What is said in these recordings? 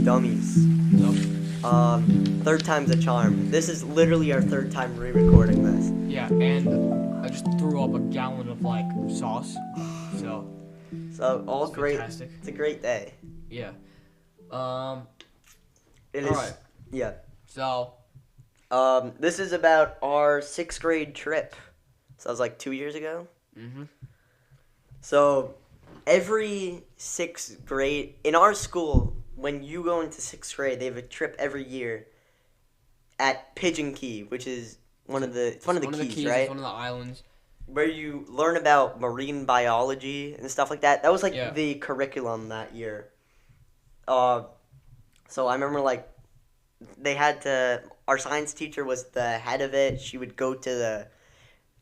dummies. Yep. Third time's a charm. This is literally our third time re-recording this. Yeah, and I just threw up a gallon of like sauce. So all It's great. fantastic. It's a great day. Yeah. It All is. right. Yeah. So This is about our 6th grade trip. So that was like 2 years ago. Mhm. So every 6th grade in our school, when you go into 6th grade, they have a trip every year at Pigeon Key, which is one of the keys, right? It's one of the islands. Where you learn about marine biology and stuff like that. That was like Yeah. the curriculum that year. So I remember like they had to. Our science teacher was the head of it. She would go to the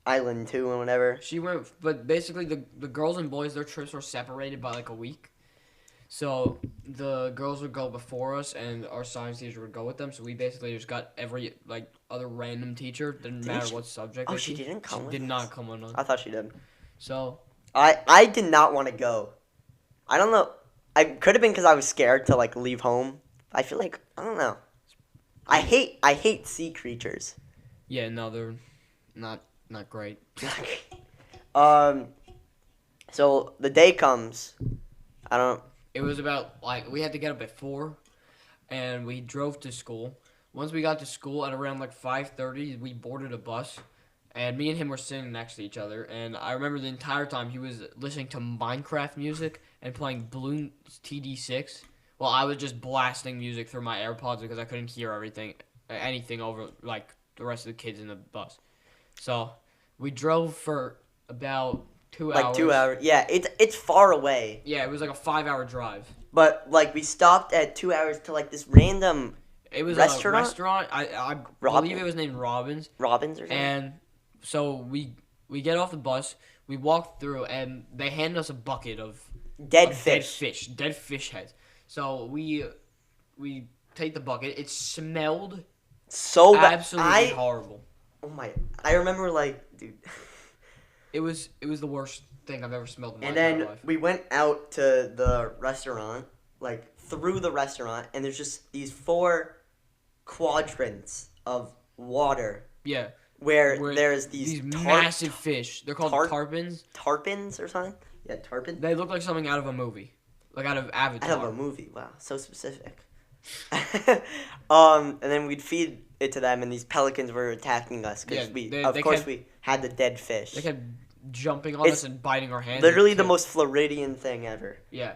island too and whatever. She went, but basically the girls and boys, their trips were separated by like a week. So the girls would go before us, and our science teacher would go with them. So we basically just got every like other random teacher. Didn't matter what subject. Oh, they she teach. didn't come. She did not come on. I thought she did. So I did not want to go. I don't know. I could have been because I was scared to like leave home. I feel like I don't know. I hate sea creatures. yeah, no, they're not great. So the day comes. I don't. It was about like we had to get up at 4, and we drove to school. Once we got to school at around like 5:30, we boarded a bus, and me and him were sitting next to each other. And I remember the entire time he was listening to Minecraft music and playing Bloons TD6. Well, I was just blasting music through my AirPods because I couldn't hear anything over like the rest of the kids in the bus. So we drove for about 2 hours. Like 2 hours. Yeah, it's far away. Yeah, it was like a 5-hour drive. But like we stopped at 2 hours to like this random. It was Restaurant? a restaurant. I believe it was named Robin's. Robbins or something. And so we get off the bus. We walk through, and they hand us a bucket of Dead fish. dead fish heads. So we take the bucket. It smelled So bad. absolutely horrible. Oh my! I remember like, dude. It was the worst thing I've ever smelled in my And entire then life. we went out to the restaurant, like through the restaurant, and there's just these 4 quadrants of water Yeah, where there's these massive fish. They're called tarpons. Tarpons or something. Yeah, tarpon. They look like something out of a movie, like out of Avatar. Out of a movie. Wow, so specific. And then we'd feed it to them, and these pelicans were attacking us because we had the dead fish. They kept jumping on us and biting our hands. Literally the most Floridian thing ever. Yeah.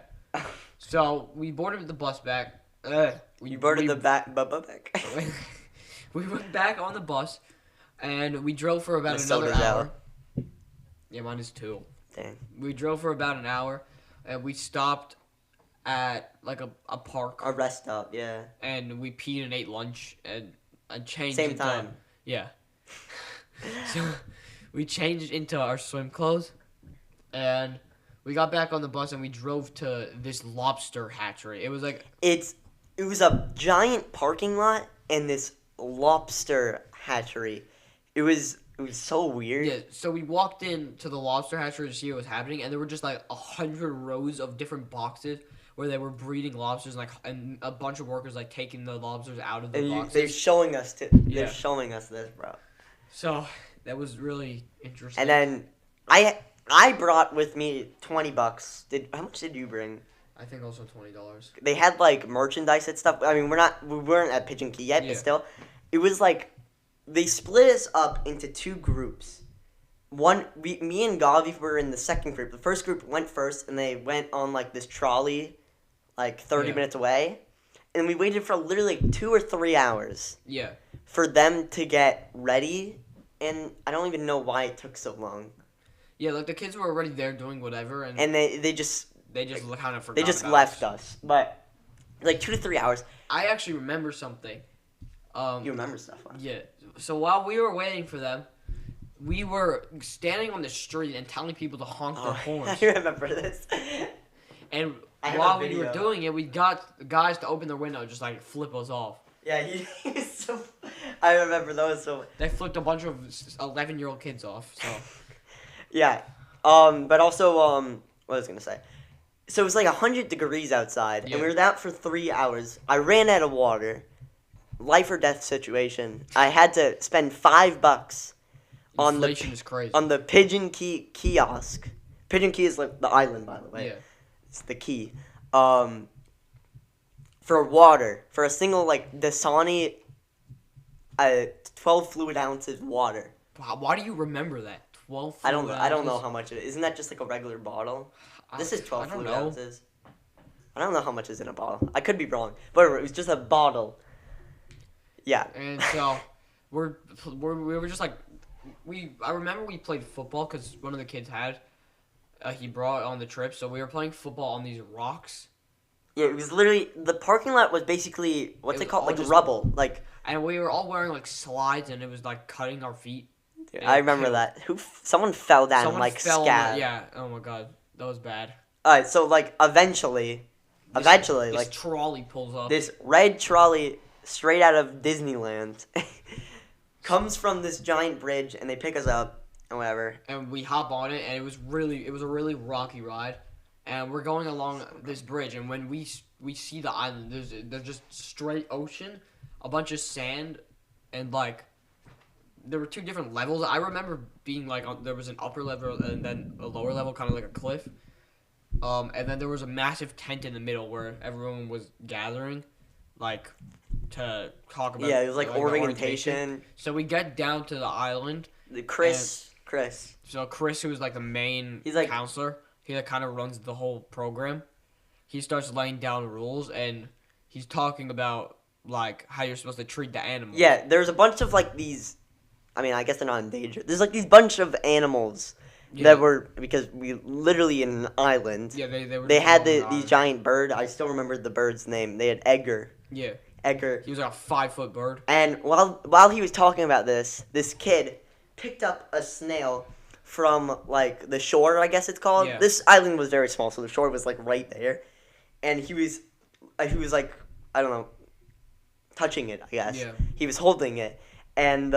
So we boarded the bus back. You boarded the back. We went back on the bus, and we drove for about My another soda's hour. out. Yeah, mine is 2. Dang. We drove for about an hour, and we stopped at like a park. A rest stop, yeah. And we peed and ate lunch and changed. Same time. Yeah. So we changed into our swim clothes, and we got back on the bus and we drove to this lobster hatchery. It was like it was a giant parking lot and this lobster hatchery. It was so weird. yeah. So we walked in to the lobster hatchery to see what was happening, and there were just like 100 rows of different boxes where they were breeding lobsters, and a bunch of workers like taking the lobsters out of the boxes. They're showing us They're showing us this, bro. So that was really interesting. And then I brought with me $20. How much did you bring? I think also $20. They had like merchandise and stuff. I mean, we weren't at Pigeon Key yet, but still, it was like they split us up into 2 groups. Me and Gavi were in the second group. The first group went first, and they went on like this trolley, like 30 minutes away, and we waited for literally 2 or 3 hours. Yeah. For them to get ready, and I don't even know why it took so long. Yeah, like the kids were already there doing whatever, and they just kind of forgot. They just about left us, but like 2 to 3 hours. I actually remember something. You remember stuff? Huh? Yeah. So while we were waiting for them, we were standing on the street and telling people to honk their horns. I remember this. And while we were doing it, we got the guys to open their window and just like flip us off. Yeah, he was so. I remember those. So they flipped a bunch of 11-year-old kids off. So yeah, but also what was I gonna say? So it was like 100 degrees outside, Yeah. and we were out for 3 hours. I ran out of water. Life or death situation. I had to spend $5 on Inflation is crazy. on the Pigeon Key kiosk. Pigeon Key is like the island, by the way. Yeah. It's the key. For water, for a single like Dasani, 12 fluid ounces water. Why do you remember that? 12 I don't know ounces? how much it is. Isn't that just like a regular bottle? This is 12 I don't fluid know. ounces. I don't know how much is in a bottle. I could be wrong. But it was just a bottle. Yeah. And so we were just like I remember we played football because one of the kids had he brought on the trip, so we were playing football on these rocks. Yeah, it was literally the parking lot was basically what's it called, like just rubble, like. And we were all wearing like slides, and it was like cutting our feet. Dude, I remember that. Someone fell down and like fell scab. yeah. Oh my god, that was bad. Alright, so like eventually, This like trolley pulls up. this red trolley straight out of Disneyland comes from this giant bridge, and they pick us up and whatever. And we hop on it, and it was a really rocky ride. And we're going along this bridge, and when we see the island, there's just straight ocean, a bunch of sand, and like there were two different levels. I remember being like there was an upper level and then a lower level, kind of like a cliff. And then there was a massive tent in the middle where everyone was gathering, like to talk about. Yeah, it was like the orientation. So we get down to the island. Chris. So Chris, who was like the main counselor, he like kind of runs the whole program. He starts laying down rules, and he's talking about like how you're supposed to treat the animals. Yeah, there's a bunch of like these. I mean, I guess they're not endangered. There's like these bunch of animals that were, because we literally in an island. Yeah, they were. They had these giant bird. I still remember the bird's name. They had Edgar. Yeah. Edgar. He was like a 5-foot bird. And while he was talking about this kid picked up a snail from like the shore, I guess it's called. Yeah. This island was very small, so the shore was like right there, and he was like, I don't know, touching it, I guess. Yeah. He was holding it, and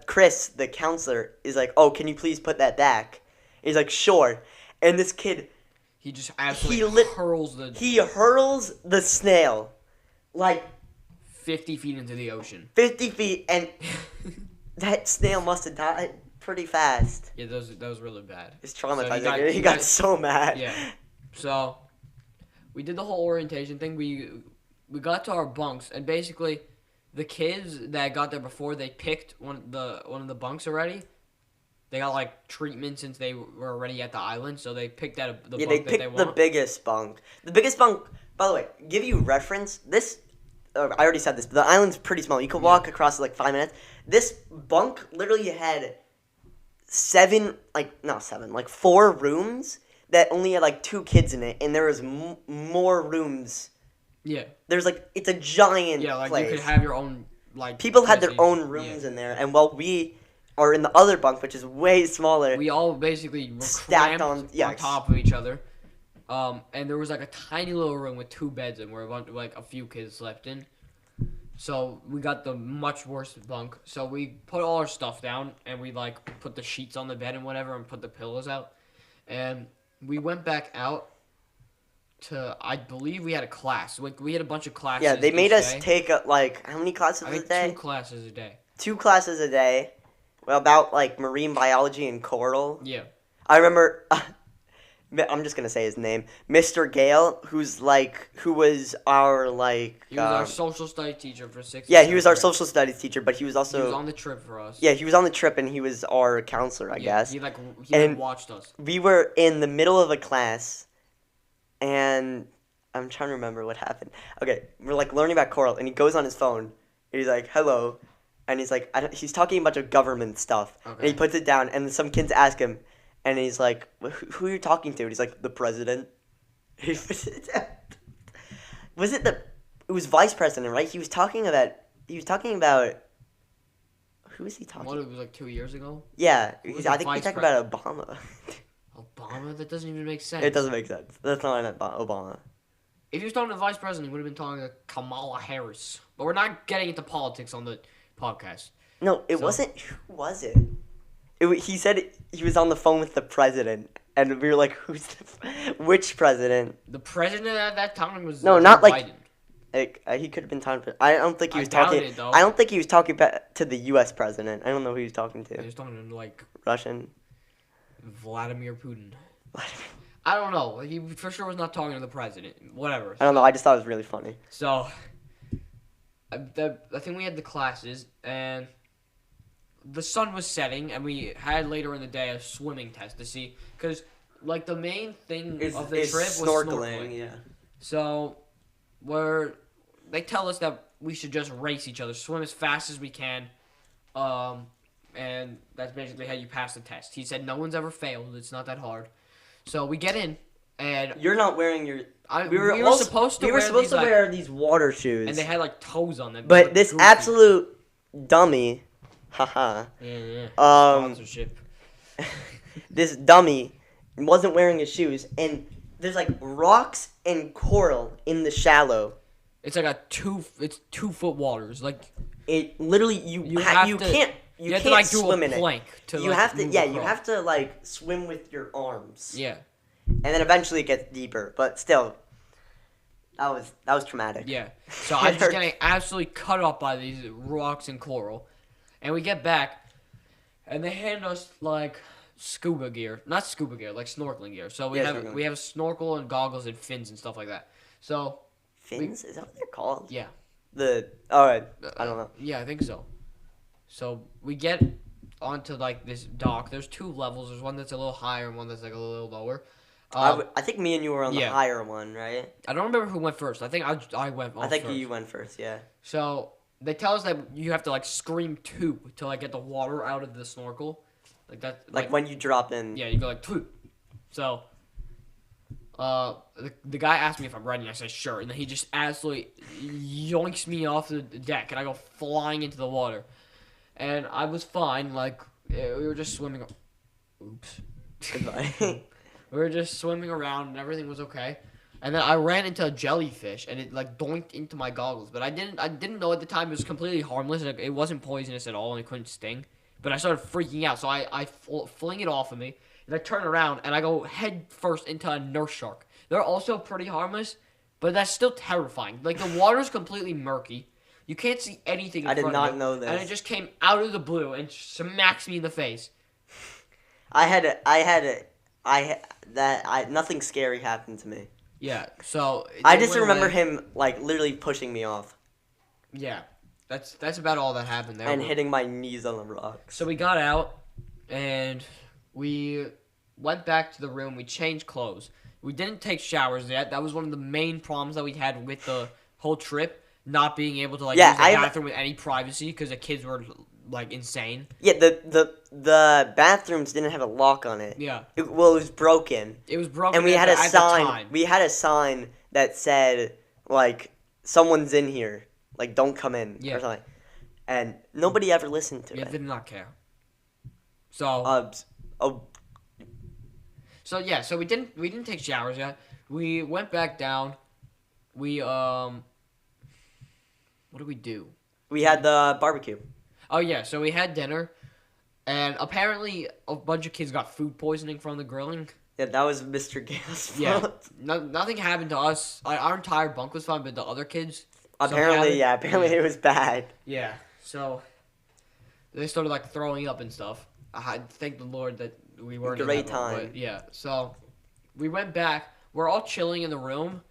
Chris, the counselor, is like, "Oh, can you please put that back?" And he's like, "Sure." And this kid, he just absolutely hurls the snail, like 50 feet into the ocean. 50 feet, and that snail must have died pretty fast. Yeah, that was really bad. It's traumatizing. So he got so mad. Yeah. So we did the whole orientation thing. We got to our bunks, and basically the kids that got there before, they picked one of the bunks already. They got like treatment since they were already at the island, so they picked out the bunk that they want. The biggest bunk. The biggest bunk. By the way, give you reference. This. I already said this, but the island's pretty small. You could walk across in like 5 minutes. This bunk literally had 4 rooms that only had like 2 kids in it, and there was more rooms. Yeah. There's like, it's a giant place. You could have your own like. People had their own rooms in there, and while we are in the other bunk, which is way smaller, we all basically were stacked on top of each other. And there was like a tiny little room with 2 beds in where a few kids slept in. So we got the much worse bunk. So we put all our stuff down, and we like put the sheets on the bed and whatever, and put the pillows out. And we went back out to, I believe we had a class. Like we had a bunch of classes. Yeah, they made us take like how many classes a day? 2 classes a day. 2 classes a day. Well, about like marine biology and coral. Yeah. I remember. I'm just gonna say his name, Mr. Gale, who was our like. He was our social studies teacher for 6 years. Yeah, he was our social studies teacher, but he was also. He was on the trip for us. Yeah, he was on the trip, and he was our counselor, I guess. He watched us. We were in the middle of a class, and I'm trying to remember what happened. Okay, we're like learning about coral, and he goes on his phone, and he's like, "Hello," and he's like, he's talking a bunch of government stuff, and he puts it down, and some kids ask him. And he's like, who are you talking to? And he's like, the president. It was vice president, right? He was talking about, who was he talking What, it was like 2 years ago? Yeah, I think he talked about Obama. Obama? That doesn't even make sense. It doesn't make sense. That's not what I meant, Obama. If he was talking to the vice president, he would have been talking to Kamala Harris. But we're not getting into politics on the podcast. No, it wasn't. Who was it? He said he was on the phone with the president, and we were like, which president? The president at that time was No, Joe not like. Biden. He could have been talking. I don't think he was I doubt talking. it, though. I don't think he was talking to the U.S. president. I don't know who he was talking He to. was talking to like Russian. Vladimir Putin. I don't know. He for sure was not talking to the president. Whatever. I don't know. I just thought it was really funny. So, I think we had the classes, and the sun was setting, and we had later in the day a swimming test to see, because like the main thing of the trip was snorkeling. Yeah. So, they tell us that we should just race each other, swim as fast as we can, and that's basically how you pass the test. He said no one's ever failed. It's not that hard. So we get in, and you're not wearing your. We were supposed to wear these water shoes, and they had like toes on them. But this goofy. Absolute dummy, haha. Yeah. Sponsorship. This dummy wasn't wearing his shoes, and there's like rocks and coral in the shallow. It's like 2 foot waters. Like it literally you can't like swim do a in plank it. To you like have to across. you have to like swim with your arms. Yeah. And then eventually it gets deeper, but still that was traumatic. Yeah. So I'm just getting absolutely cut up by these rocks and coral. And we get back and they hand us like scuba gear. Not scuba gear, like snorkeling gear. So we have a snorkel and goggles and fins and stuff like that. So fins? Is that what they're called? Yeah. I don't know. Yeah, I think so. So we get onto like this dock. There's 2 levels. There's one that's a little higher and one that's like a little lower. I think me and you were on the higher one, right? I don't remember who went first. I think I went first. I think you went first, yeah. So they tell us that you have to like scream 2 to like get the water out of the snorkel. Like that. Like when you drop in. Yeah, you go like 2. So the guy asked me if I'm ready, and I said sure, and then he just absolutely yoinks me off the deck, and I go flying into the water, and I was fine. Like we were just swimming. Oops. Goodbye. We were just swimming around, and everything was okay. And then I ran into a jellyfish, and it like doinked into my goggles. But I didn't know at the time it was completely harmless. Like, it wasn't poisonous at all, and it couldn't sting. But I started freaking out, so I fling it off of me, and I turn around, and I go head first into a nurse shark. They're also pretty harmless, but that's still terrifying. Like, the water's completely murky. You can't see anything in front of you. I did not know this. And it just came out of the blue and smacks me in the face. Nothing scary happened to me. Yeah, so I just remember him like literally pushing me off. Yeah, that's about all that happened there. And hitting my knees on the rocks. So we got out, and we went back to the room. We changed clothes. We didn't take showers yet. That was one of the main problems that we had with the whole trip, not being able to use the bathroom with any privacy because the kids were like insane. Yeah, the bathrooms didn't have a lock on it. Yeah. It was broken. It was broken. And we had a sign. The time. We had a sign that said like someone's in here, like don't come in or something. And nobody ever listened to it. Yeah, they did not care. So. So we didn't take showers yet. We went back down. We what did we do? We had the barbecue. Oh yeah, so we had dinner, and apparently a bunch of kids got food poisoning from the grilling. Yeah, that was Mr. Gale's fault. Yeah, nothing happened to us. Our entire bunk was fine, but the other kids. Apparently it was bad. Yeah, so they started like throwing up and stuff. I thank the Lord that we weren't. Great time. But yeah, so we went back. We're all chilling in the room.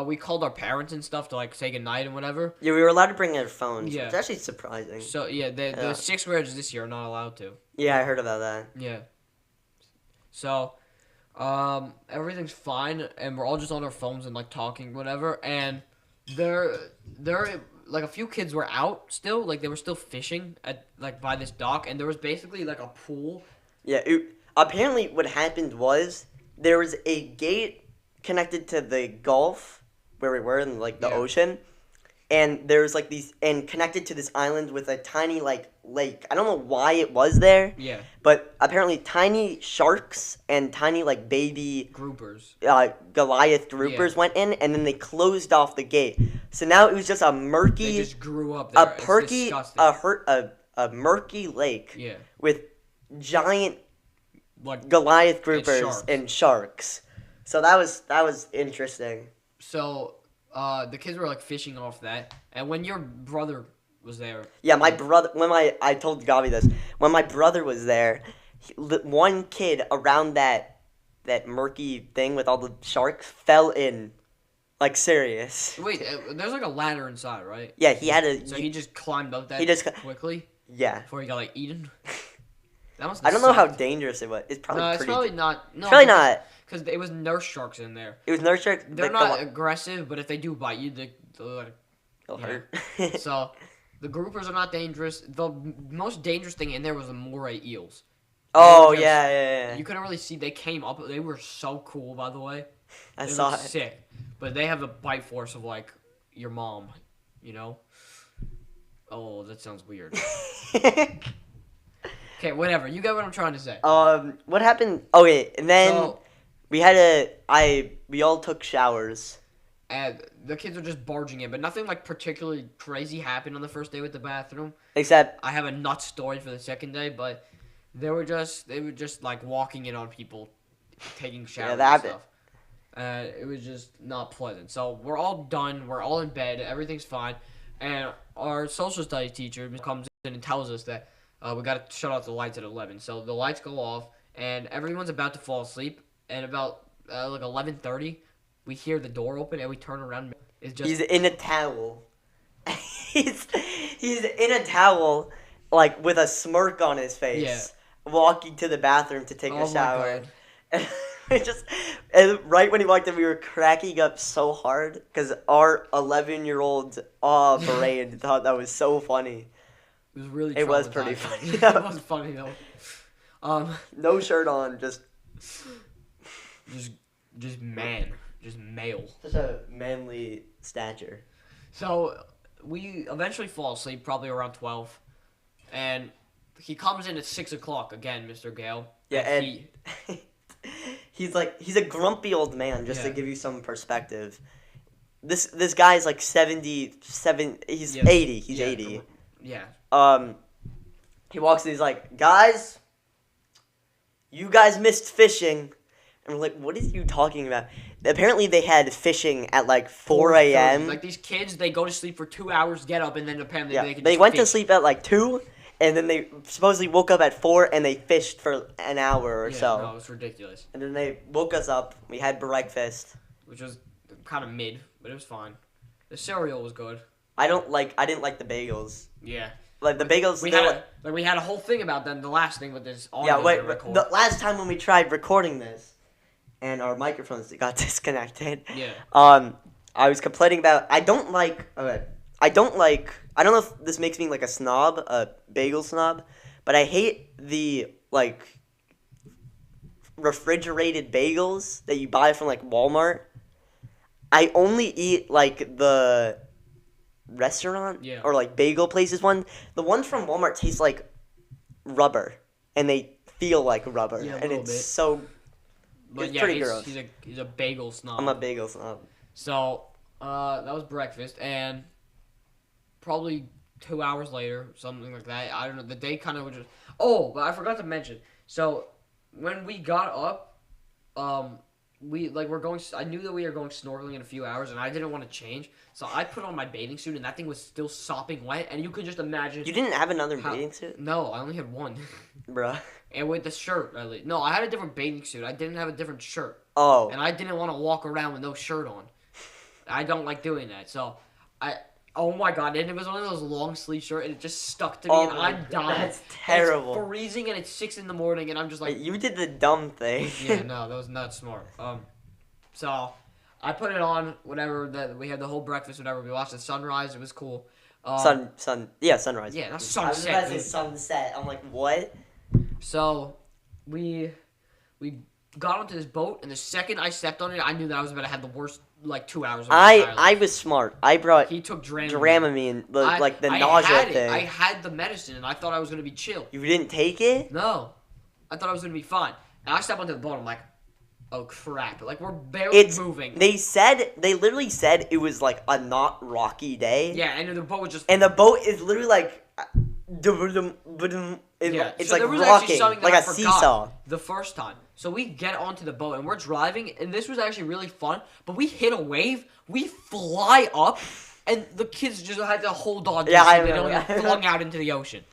We called our parents and stuff to like say goodnight and whatever. Yeah, we were allowed to bring our phones. Yeah, it's actually surprising. So yeah, the 6th graders this year are not allowed to. Yeah, I heard about that. Yeah. So, everything's fine, and we're all just on our phones and like talking, whatever. And there, like a few kids were out still, like they were still fishing at like by this dock, and there was basically like a pool. Yeah. Apparently, what happened was there was a gate connected to the Gulf where we were in like the ocean, and there's like these and connected to this island with a tiny like lake. I don't know why it was there. Yeah. But apparently tiny sharks and tiny like baby groupers, Goliath groupers went in, and then they closed off the gate. So now it was just a murky. They just grew up there. A murky lake. Yeah. With giant like Goliath groupers sharks. and sharks. So that was interesting. So the kids were like fishing off that, and when your brother was there, Yeah, my brother. I told Gabi this, when my brother was there, one kid around that murky thing with all the sharks fell in, like serious. wait, there's like a ladder inside, right? Yeah, he had a. So he just climbed up that He just quickly yeah. before he got like eaten. That must. I don't know how dangerous it was. It's probably No, it's pretty. probably not. No, Probably not. Because it was nurse sharks in there. It was nurse sharks. They're not aggressive, but if they do bite you, they'll hurt. So the groupers are not dangerous. The most dangerous thing in there was the moray eels. Oh yeah. You couldn't really see. They came up. They were so cool, by the way. I They saw looked it. sick, but they have a bite force of like your mom. You know. Oh, that sounds weird. Okay, whatever. You get what I'm trying to say. What happened? Okay, and then So, we all took showers. and the kids were just barging in, but nothing like particularly crazy happened on the first day with the bathroom. Except I have a nut story for the second day, but they were just like walking in on people taking showers and stuff. It was just not pleasant. So we're all done. We're all in bed. Everything's fine, and our social studies teacher comes in and tells us that we got to shut off the lights at 11. So the lights go off, and everyone's about to fall asleep. And about like 11:30, we hear the door open, and we turn around. It's just he's in a towel. he's in a towel, like with a smirk on his face, walking to the bathroom to take a shower. My God. And right when he walked in, we were cracking up so hard because our 11-year-old brain thought that was so funny. It was really. It was pretty funny. It was funny though. No shirt on, just male. such a manly stature. So we eventually fall asleep, probably around 12, and he comes in at 6 o'clock again, Mr. Gale. Yeah, and he's a grumpy old man. Just to give you some perspective, this guy's like 77. He's 80. He's 80. Yeah. He walks in. He's like, guys, you guys missed fishing. And we're like, what are you talking about? Apparently, they had fishing at like 4 a.m. Like these kids, they go to sleep for 2 hours, get up, and then apparently they can. They just went fish. to sleep at like 2, and then they supposedly woke up at 4, and they fished for an hour or so. No, it's ridiculous. And then they woke us up. We had breakfast, which was kind of mid, but it was fine. The cereal was good. I didn't like the bagels. Yeah. Like the bagels. We had a whole thing about them. The last thing with this. The last time when we tried recording this, and our microphones got disconnected. Yeah. I was complaining about I don't know if this makes me like a snob, a bagel snob, but I hate the like refrigerated bagels that you buy from like Walmart. I only eat like the restaurant or like bagel places one. The ones from Walmart taste like rubber, and they feel like rubber, and it's so. But it's pretty gross. He's a bagel snob. I'm a bagel snob. So that was breakfast, and probably 2 hours later, something like that. I don't know. The day kind of was just. Oh, but I forgot to mention. So when we got up, we're going. I knew that we were going snorkeling in a few hours, and I didn't want to change, so I put on my bathing suit, and that thing was still sopping wet, and you could just imagine. You didn't have another bathing suit? No, I only had one. Bruh. And with the shirt, at least. No, I had a different bathing suit. I didn't have a different shirt. Oh. And I didn't want to walk around with no shirt on. I don't like doing that, so oh my God! And it was one of those long sleeve shirts, and it just stuck to me, and I'm dying. That's terrible. It's freezing, and it's 6 a.m, and I'm just like. You did the dumb thing. Yeah, no, that was not smart. So I put it on. Whatever. That we had the whole breakfast. Whatever. We watched the sunrise. It was cool. Sunrise. Yeah, not sunset. I was about to say sunset. I'm like, what? So we got onto this boat, and the second I stepped on it, I knew that I was about to have the worst 2 hours of my life. I was smart. I brought he took Dramamine, the nausea thing. I had the medicine, and I thought I was gonna be chill. You didn't take it? No, I thought I was gonna be fine. And I stepped onto the boat. I'm like, oh crap! We're barely moving. They literally said it was like a not rocky day. Yeah, and the boat was just. And the boat is literally like. It's so like there was actually rocking, something that like I a forgot seesaw. the first time. So we get onto the boat and we're driving, and this was actually really fun. But we hit a wave, we fly up, and the kids just had to hold on to Yeah, us I so they don't remember. get flung out into the ocean.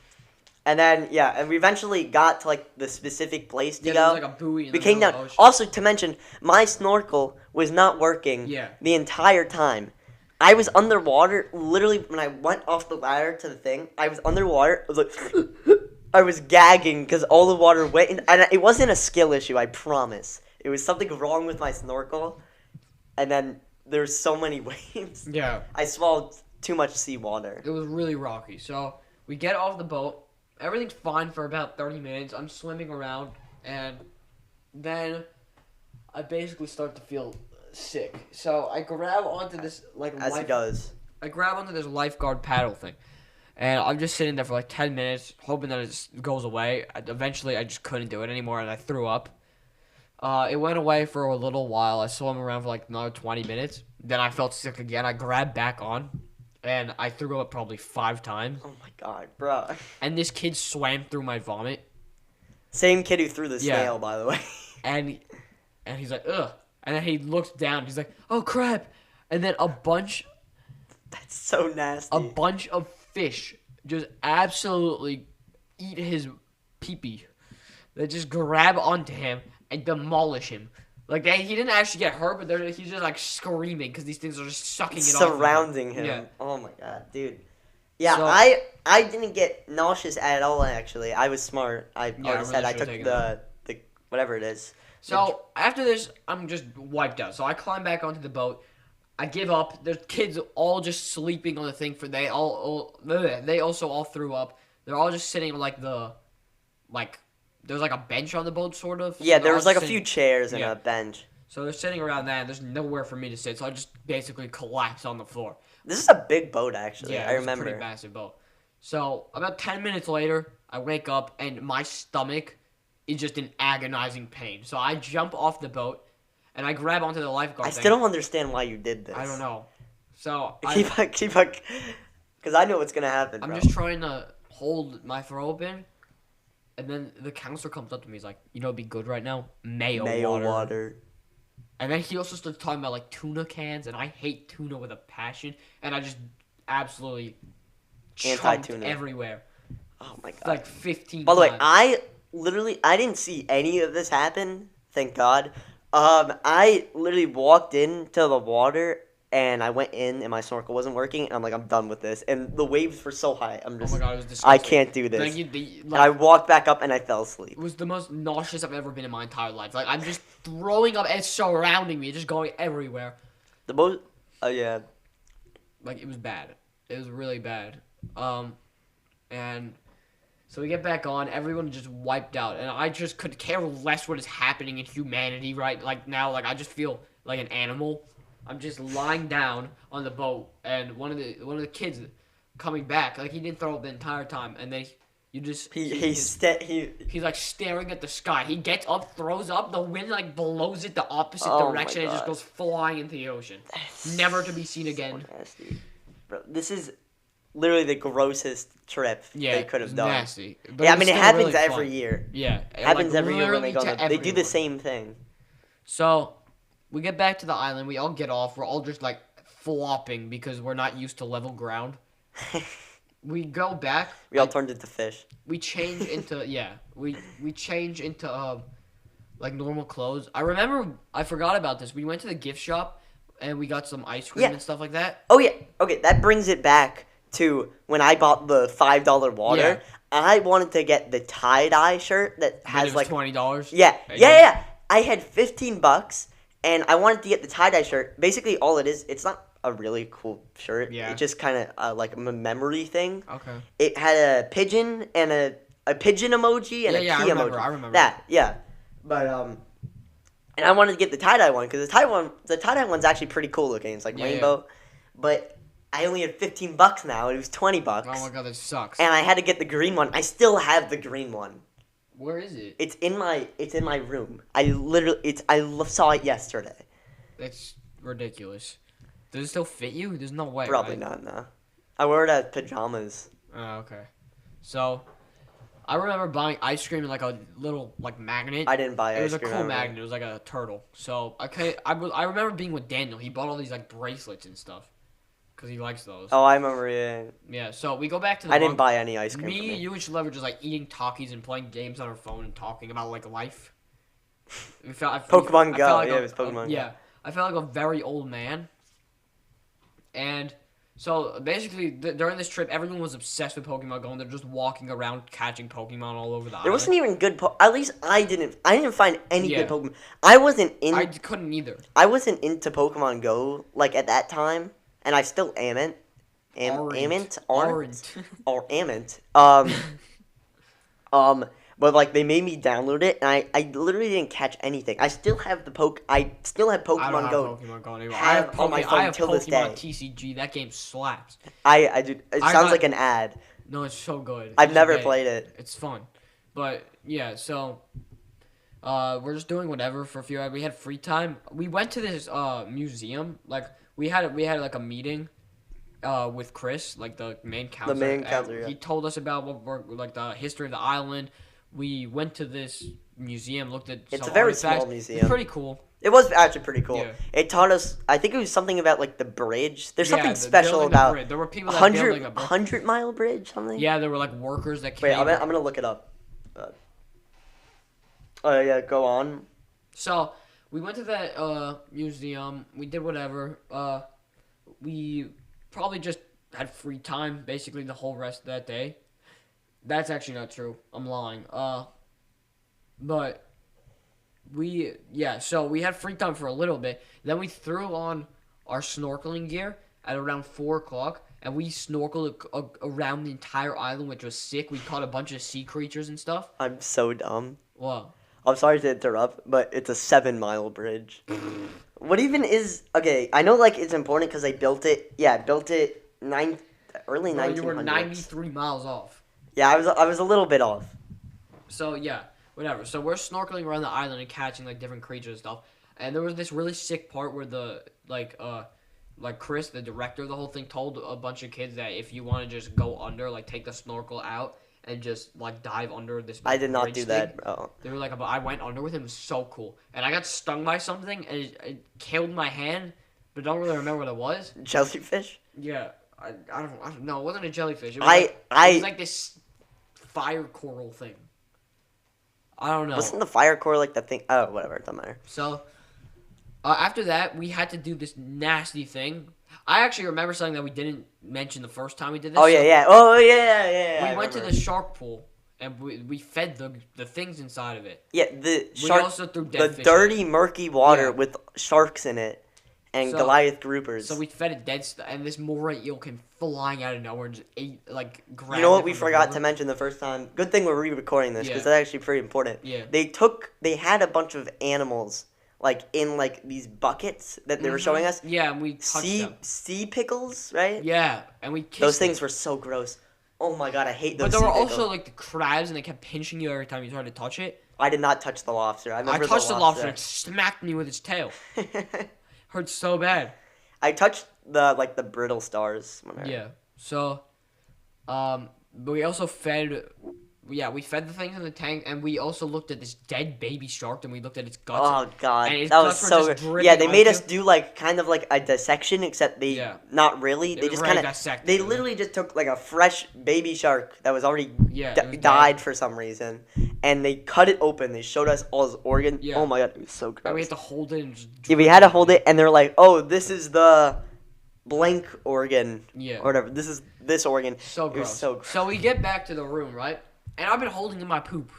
And then and we eventually got to like the specific place to Yeah, go. there was like a buoy in We the came middle down. of the ocean. Also, to mention, my snorkel was not working Yeah. the entire time. I was underwater. Literally, when I went off the ladder to the thing, I was underwater. I was like, I was gagging because all the water went in. And it wasn't a skill issue, I promise. It was something wrong with my snorkel. And then there's so many waves. Yeah. I swallowed too much seawater. It was really rocky. So we get off the boat. Everything's fine for about 30 minutes. I'm swimming around, and then I basically start to feel sick. So I grab onto this As he does. I grab onto this lifeguard paddle thing, and I'm just sitting there for like 10 minutes, hoping that it just goes away. Eventually, I just couldn't do it anymore, and I threw up. It went away for a little while. I swam around for like another 20 minutes. Then I felt sick again. I grabbed back on, and I threw up probably 5 times. Oh my god, bro. And this kid swam through my vomit. Same kid who threw the Yeah. snail, by the way. And he's like, ugh. And then he looks down. He's like, oh, crap. And then a bunch So nasty. of fish just absolutely eat his pee-pee. They just grab onto him and demolish him. Like, he didn't actually get hurt, but he's just, like, screaming because these things are just sucking it Surrounding off. him. Yeah. Oh my god, dude. Yeah, So- I didn't get nauseous at all, actually. I was smart. I already really said I should've took taken the whatever it is. So, after this, I'm just wiped out. So, I climb back onto the boat. I give up. There's kids all just sleeping on the thing they also all threw up. They're all just sitting on there's like a bench on the boat, sort of. Yeah, So there they're was all like a sitting- few chairs and Yeah. a bench. So they're sitting around that, and there's nowhere for me to sit. So I just basically collapse on the floor. This is a big boat, actually. Yeah, I it was a remember. pretty massive boat. So about 10 minutes later, I wake up, and my stomach is just in agonizing pain. So I jump off the boat, and I grab onto the lifeguard I thing. still don't understand why you did this. I don't know. So Keep on, because I know what's gonna happen. I'm bro. just trying to hold my throat open, and then the counselor comes up to me. He's like, "You know, what'd be good right now, mayo water." And then he also starts talking about like tuna cans, and I hate tuna with a passion, and I just absolutely chunked Anti-tuna. everywhere, Oh my god. like 15 By the way, times. I didn't see any of this happen. Thank God. I literally walked into the water and I went in and my snorkel wasn't working. And I'm like, I'm done with this. And the waves were so high. I'm Oh just, my god, it was disgusting. I can't do this. Like, And I walked back up and I fell asleep. it was the most nauseous I've ever been in my entire life. Like, I'm just throwing up and it's surrounding me, just going everywhere. The most, yeah. Like, it was bad. It was really bad. And so we get back on. Everyone just wiped out, and I just could care less what is happening in humanity right like now. Like, I just feel like an animal. I'm just lying down on the boat, and one of the kids coming back, like, he didn't throw up the entire time, and then he's like staring at the sky. He gets up, throws up, the wind like blows it the opposite Oh my direction, and it just God. goes flying into the ocean, never to be seen again. So nasty. Bro, this is literally the grossest trip Yeah, they could have it's done. nasty. But Yeah, I was mean, it still happens really every fun. year. Yeah, It happens like, every year when they go literally on to They do the everyone. same thing. So we get back to the island. We all get off. We're all just like flopping because we're not used to level ground. We go back. We all turned into fish. We change into we change into like normal clothes. I remember I forgot about this. We went to the gift shop and we got some ice cream Yeah. and stuff like that. Oh yeah. Okay, that brings it back to when I bought the $5 water. Yeah. I wanted to get the tie-dye shirt that And has it was like $20. yeah. And Yeah. I had $15 and I wanted to get the tie-dye shirt. Basically all it is, it's not a really cool shirt. Yeah. It's just kind of like a memory thing. Okay. It had a pigeon and a pigeon emoji and Yeah, a yeah, key I remember, emoji. I remember. That, yeah. But and I wanted to get the tie-dye one because the tie-dye one's actually pretty cool looking. It's like Yeah, rainbow. But I only had $15 now. It was $20. Oh my god, that sucks. And I had to get the green one. I still have the green one. Where is it? It's in my room. I saw it yesterday. That's ridiculous. Does it still fit you? There's no way. Probably right? not, no. I wear it as pajamas. Oh, okay. So, I remember buying ice cream in like a little like magnet. I didn't buy ice cream. It was a cool magnet. It was like a turtle. So I remember being with Daniel. He bought all these like bracelets and stuff because he likes those. Oh, I remember. Yeah. Yeah. So we go back to the. I didn't buy any ice cream. Me, you, and Shalev were just like eating Takis and playing games on our phone and talking about like life. Pokemon Go. Like it was Pokemon Go. Yeah, I felt like a very old man. And so basically, during this trip, everyone was obsessed with Pokemon Go, and they're just walking around catching Pokemon all over the island. There wasn't even good. At least I didn't find any good Pokemon. I wasn't in. I couldn't either. I wasn't into Pokemon Go like at that time, and I still amn't. But like they made me download it, and I literally didn't catch anything. I still have Pokemon Go. I don't have Pokemon Go anymore. I have on my phone till this day. TCG. That game slaps. I do. It sounds like an ad. No, it's so good. I've never played it. It's fun, but yeah. So, we're just doing whatever for a few hours. We had free time. We went to this museum. Like we had like a meeting. With Chris, like the main counselor. The main counselor, yeah. He told us about what we're like the history of the island. We went to this museum, looked at. It's a very small museum. It's pretty cool. It was actually pretty cool. Yeah. It taught us. I think it was something about like the bridge. There's something special about. There were people that building a 100-mile bridge, something. Yeah, there were like workers that came. Wait, I'm gonna look it up. Oh yeah, go on. So we went to that museum. We did whatever. We probably just had free time basically the whole rest of that day. That's actually not true. I'm lying. But so we had free time for a little bit. Then we threw on our snorkeling gear at around 4 o'clock, and we snorkeled around the entire island, which was sick. We caught a bunch of sea creatures and stuff. I'm so dumb. What? I'm sorry to interrupt, but it's a 7-mile bridge. What even is... Okay, I know like it's important because they built it... Yeah, built it early 1900s. You were 93 miles off. Yeah, I was a little bit off. So, yeah, whatever. So, we're snorkeling around the island and catching, like, different creatures and stuff. And there was this really sick part where like Chris, the director of the whole thing, told a bunch of kids that if you want to just go under, like, take the snorkel out and just, like, dive under this I did not do that, bro. They were like, I went under with him. It was so cool. And I got stung by something, and it killed my hand, but I don't really remember what it was. Jellyfish? Yeah. I don't know. It wasn't a jellyfish. It was like this fire coral thing. I don't know. Wasn't the fire core like the thing? Oh, whatever. It doesn't matter. So, after that, we had to do this nasty thing. I actually remember something that we didn't mention the first time we did this. Oh, yeah. Oh, yeah. We went to the shark pool, and we fed the things inside of it. Yeah, the shark. We also threw dead fish dirty, murky water with sharks in it. And Goliath groupers. So we fed it dead stuff, and this moray eel came flying out of nowhere and just ate, like, grabbed. You know what we forgot to mention the first time? Good thing we're re-recording this, because that's actually pretty important. Yeah. They had a bunch of animals, like, in, like, these buckets that they were showing us. Yeah, and we touched them. Sea pickles, right? Yeah, and we kissed those things were so gross. Oh my god, I hate those. But there were also, like, the crabs, and they kept pinching you every time you tried to touch it. I did not touch the lobster. I touched the lobster, and it smacked me with its tail. Hurt so bad. I touched the brittle stars. Yeah. So, but we also fed. Yeah, we fed the things in the tank, and we also looked at this dead baby shark, and we looked at its guts. Oh god, that was so good. Yeah, they made us do like kind of like a dissection, except not really. They just kind of they literally just took like a fresh baby shark that was already died for some reason, and they cut it open. They showed us all his organs. Yeah. Oh my god, it was so gross. And we had to hold it. And just we had to hold it, and they're like, "Oh, this is the blank organ, or whatever. This is this organ." So gross. It was so gross. So we get back to the room, right? And I've been holding in my poop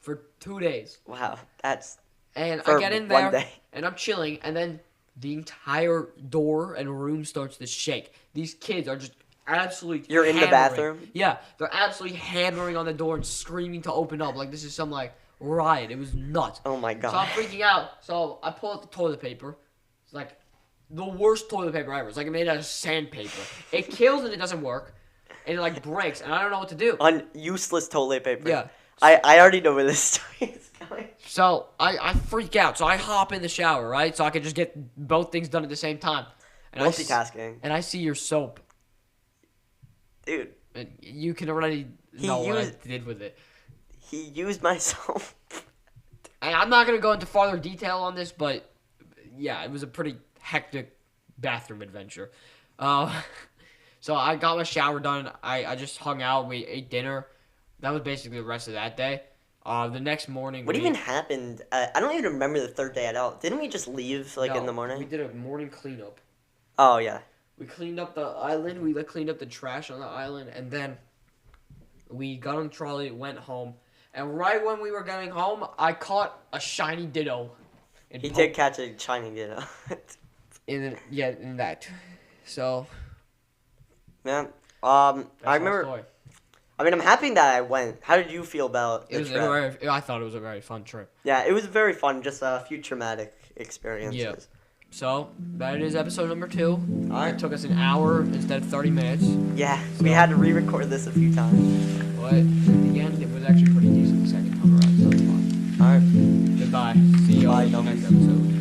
for 2 days. Wow, that's... And I get in there, and I'm chilling, and then the entire door and room starts to shake. These kids are just absolutely You're in the bathroom? Yeah, they're absolutely hammering on the door and screaming to open up. Like, this is some, like, riot. It was nuts. Oh, my God. So I'm freaking out. So I pull out the toilet paper. It's, like, the worst toilet paper ever. It's, like, made out of sandpaper. It kills and it doesn't work. And it, like, breaks, and I don't know what to do. On useless toilet paper. Yeah. I already know where this story is going. So, I freak out. So, I hop in the shower, right? So, I can just get both things done at the same time. And multitasking. And I see your soap. Dude. And you can already know what I did with it. He used myself. And I'm not going to go into farther detail on this, but yeah, it was a pretty hectic bathroom adventure. So I got my shower done. I just hung out. We ate dinner. That was basically the rest of that day. The next morning. What even happened? I don't even remember the third day at all. Didn't we just leave in the morning? We did a morning cleanup. Oh yeah. We cleaned up the island. We cleaned up the trash on the island, and then we got on the trolley, went home, and right when we were getting home, I caught a shiny Ditto. He did catch a shiny Ditto. in that. So. Man, I remember. I mean, I'm happy that I went. How did you feel about the trip? I thought it was a very fun trip. Yeah, it was very fun. Just a few traumatic experiences. Yeah. So, that is episode number 2. All right. It took us an hour instead of 30 minutes. Yeah, we had to re-record this a few times. But, in the end, it was actually pretty decent the second time around, so it was fun. All right. Goodbye. See you on the next episode.